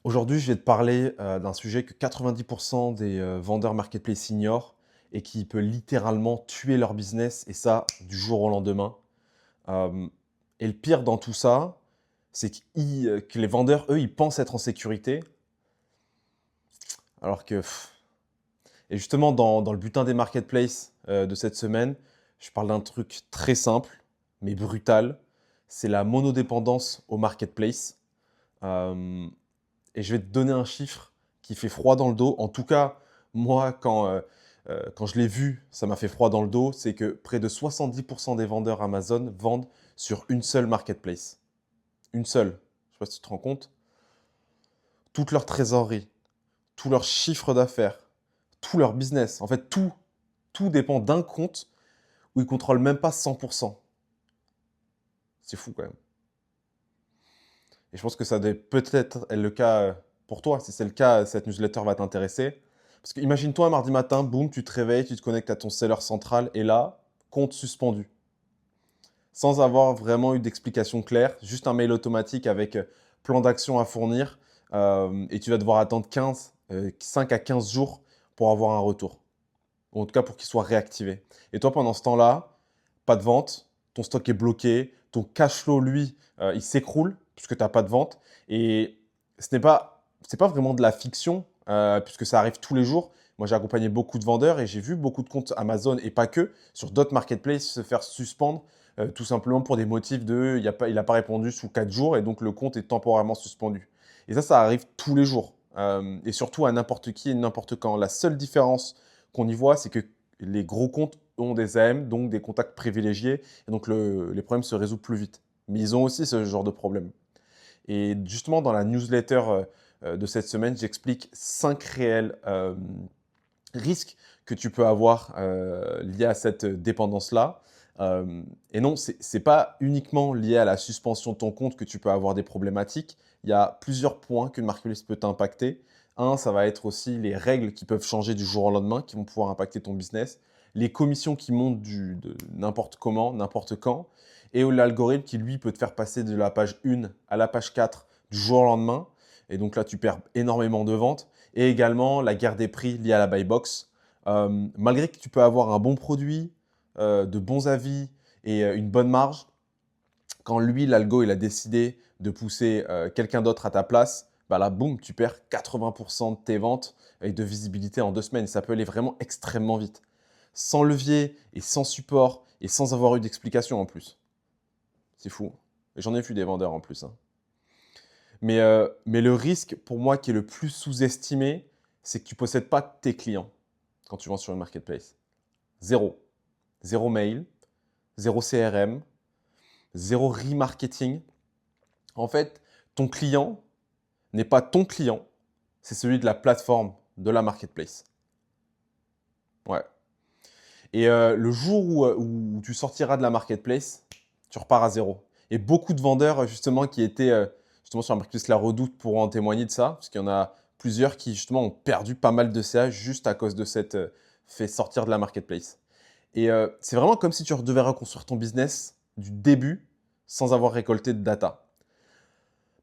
Aujourd'hui, je vais te parler d'un sujet que 90% des vendeurs marketplace ignorent et qui peut littéralement tuer leur business, et ça du jour au lendemain. Euh, et le pire dans tout ça, c'est que les vendeurs, eux, ils pensent être en sécurité, alors que... Et justement, dans le butin des marketplaces de cette semaine, je parle d'un truc très simple, mais brutal. C'est la monodépendance au marketplace. Euh, Et je vais te donner un chiffre qui fait froid dans le dos. En tout cas, moi, quand je l'ai vu, ça m'a fait froid dans le dos. C'est que près de 70% des vendeurs Amazon vendent sur une seule marketplace. Une seule. Je ne sais pas si tu te rends compte. Toute leur trésorerie, tout leur chiffre d'affaires, tout leur business. En fait, tout dépend d'un compte où ils ne contrôlent même pas 100%. C'est fou quand même. Et je pense que ça doit peut-être être le cas pour toi. Si c'est le cas, cette newsletter va t'intéresser. Parce que imagine-toi un mardi matin, boum, tu te réveilles, tu te connectes à ton seller central et là, compte suspendu. Sans avoir vraiment eu d'explication claire, juste un mail automatique avec plan d'action à fournir et tu vas devoir attendre 5 à 15 jours pour avoir un retour. Ou en tout cas pour qu'il soit réactivé. Et toi, pendant ce temps-là, pas de vente, ton stock est bloqué, ton cash flow, lui, il s'écroule puisque tu n'as pas de vente. Et c'est pas vraiment de la fiction puisque ça arrive tous les jours. Moi, j'ai accompagné beaucoup de vendeurs et j'ai vu beaucoup de comptes Amazon et pas que sur d'autres marketplaces se faire suspendre tout simplement pour des motifs de il a pas répondu sous 4 jours et donc le compte est temporairement suspendu. Et ça arrive tous les jours et surtout à n'importe qui et n'importe quand. La seule différence qu'on y voit, c'est que les gros comptes ont des AM, donc des contacts privilégiés, et donc les problèmes se résolvent plus vite. Mais ils ont aussi ce genre de problème. Et justement, dans la newsletter de cette semaine, j'explique 5 réels risques que tu peux avoir liés à cette dépendance-là. Et non, ce n'est pas uniquement lié à la suspension de ton compte que tu peux avoir des problématiques. Il y a plusieurs points qu'une marketplace peut t'impacter. Un, ça va être aussi les règles qui peuvent changer du jour au lendemain, qui vont pouvoir impacter ton business. Les commissions qui montent de n'importe comment, n'importe quand. Et l'algorithme qui, lui, peut te faire passer de la page 1 à la page 4 du jour au lendemain. Et donc là, tu perds énormément de ventes. Et également la guerre des prix liée à la buy box. Malgré que tu peux avoir un bon produit, de bons avis et une bonne marge, quand lui, l'algo, il a décidé de pousser quelqu'un d'autre à ta place, bah là, boum, tu perds 80% de tes ventes et de visibilité en 2 semaines. Ça peut aller vraiment extrêmement vite. Sans levier et sans support et sans avoir eu d'explication en plus. C'est fou. Et j'en ai vu des vendeurs en plus, hein. Mais le risque, pour moi, qui est le plus sous-estimé, c'est que tu ne possèdes pas tes clients quand tu vends sur une marketplace. Zéro. Zéro mail, zéro CRM, zéro remarketing. En fait, ton client n'est pas ton client, c'est celui de la plateforme, de la marketplace. Ouais. Et le jour où tu sortiras de la marketplace, tu repars à zéro. Et beaucoup de vendeurs, justement, qui étaient justement sur la marketplace La Redoute pourront en témoigner de ça, parce qu'il y en a plusieurs qui, justement, ont perdu pas mal de CA juste à cause de cette fait sortir de la marketplace. Et c'est vraiment comme si tu devais reconstruire ton business du début sans avoir récolté de data.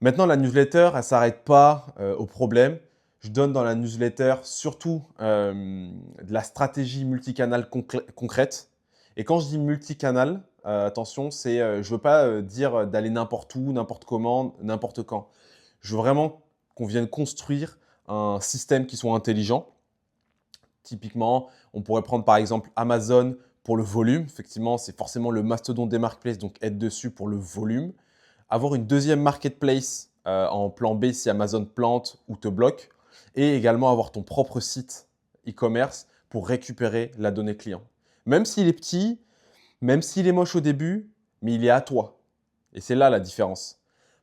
Maintenant, la newsletter, elle ne s'arrête pas au problème. Je donne dans la newsletter surtout de la stratégie multicanal concrète. Et quand je dis multicanal, attention, je ne veux pas dire d'aller n'importe où, n'importe comment, n'importe quand. Je veux vraiment qu'on vienne construire un système qui soit intelligent. Typiquement, on pourrait prendre par exemple Amazon pour le volume. Effectivement, c'est forcément le mastodonte des marketplaces, donc être dessus pour le volume. Avoir une deuxième marketplace en plan B si Amazon plante ou te bloque. Et également avoir ton propre site e-commerce pour récupérer la donnée client. Même s'il est petit, même s'il est moche au début, mais il est à toi. Et c'est là la différence.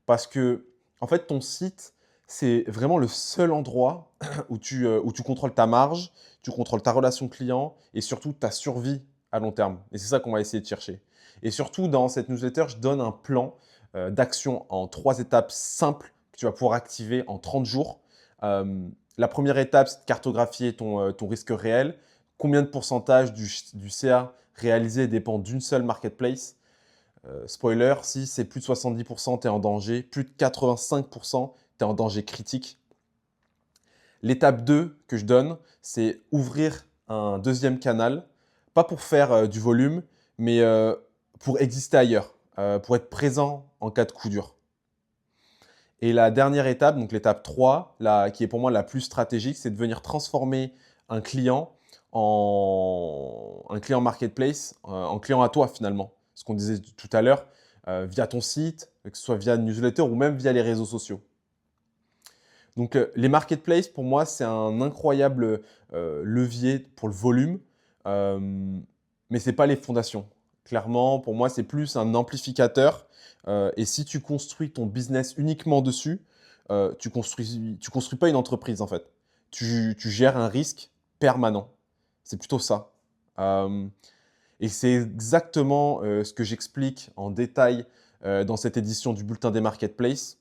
Parce que, en fait, ton site, c'est vraiment le seul endroit où tu contrôles ta marge, tu contrôles ta relation client et surtout ta survie à long terme. Et c'est ça qu'on va essayer de chercher. Et surtout, dans cette newsletter, je donne un plan d'action en 3 étapes simples que tu vas pouvoir activer en 30 jours. La première étape, c'est de cartographier ton risque réel. Combien de pourcentage du CA réalisé dépend d'une seule marketplace? Spoiler, si c'est plus de 70%, tu es en danger. Plus de 85%, tu es en danger critique. L'étape 2 que je donne, c'est ouvrir un deuxième canal, pas pour faire du volume, mais pour exister ailleurs, pour être présent en cas de coup dur. Et la dernière étape, donc l'étape 3, qui est pour moi la plus stratégique, c'est de venir transformer un client un client marketplace, en client à toi finalement. Ce qu'on disait tout à l'heure, via ton site, que ce soit via une newsletter ou même via les réseaux sociaux. Donc les marketplaces, pour moi, c'est un incroyable levier pour le volume, euh, mais ce n'est pas les fondations. Clairement, pour moi, c'est plus un amplificateur. Et si tu construis ton business uniquement dessus, tu construis pas une entreprise en fait. Tu gères un risque permanent. C'est plutôt ça. Euh, et c'est exactement ce que j'explique en détail dans cette édition du Bulletin des Marketplaces,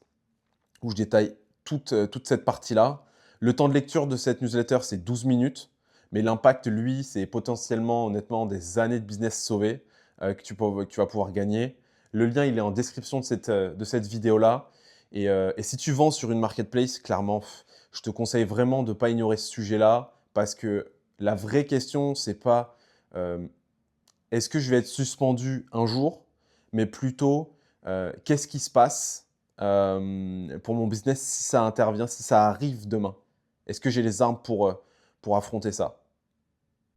où je détaille toute cette partie-là. Le temps de lecture de cette newsletter, c'est 12 minutes, mais l'impact, lui, c'est potentiellement, honnêtement, des années de business sauvées que tu vas pouvoir gagner. Le lien, il est en description de cette vidéo-là. Et si tu vends sur une marketplace, clairement, je te conseille vraiment de ne pas ignorer ce sujet-là, parce que la vraie question, c'est pas euh, est-ce que je vais être suspendu un jour, mais plutôt qu'est-ce qui se passe pour mon business si ça intervient, si ça arrive demain? Est-ce que j'ai les armes pour affronter ça?